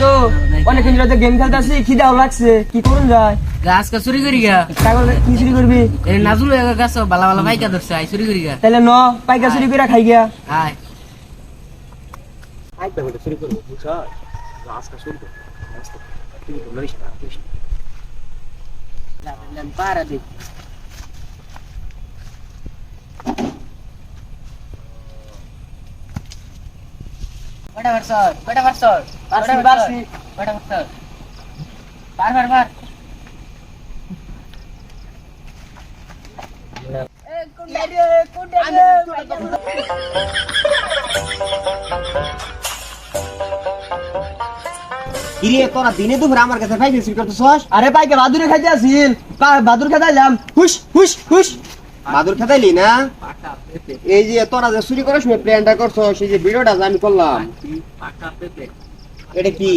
তো অনেকক্ষণ ধরে গেম খেলতেছি, খিদাও লাগছে, কি করুন যায়? গাছ কা চুরি করি গা, কাগজ কি চুরি করবি? এই নাজুল গাছ বালা বালা পাইকা ধরছে, আই চুরি করি গা। তাহলে ন পাইকা চুরি করে খাই গিয়া। আয় চুরি করবো বুঝছ, আজকে শুরু করবো তুই তো লইস না। পারা দেখ বড় বড় বড় বড় বারছি। বড় বড় পার পার পার কিরে তোরা দিনে দুপুরে আমার কাছে ফাইল চুরি করতেছস? আরে পাইকা বাদুরে খাইতে আসিল, বাদুর খাইলাম, হুস হুস হুস। বাদুর খেতাইলি না? এই যে তোরা যে চুরি করার সময় প্ল্যানটা করছস, সেই যে ভিডিওটা যে আমি করলাম, এটা কি?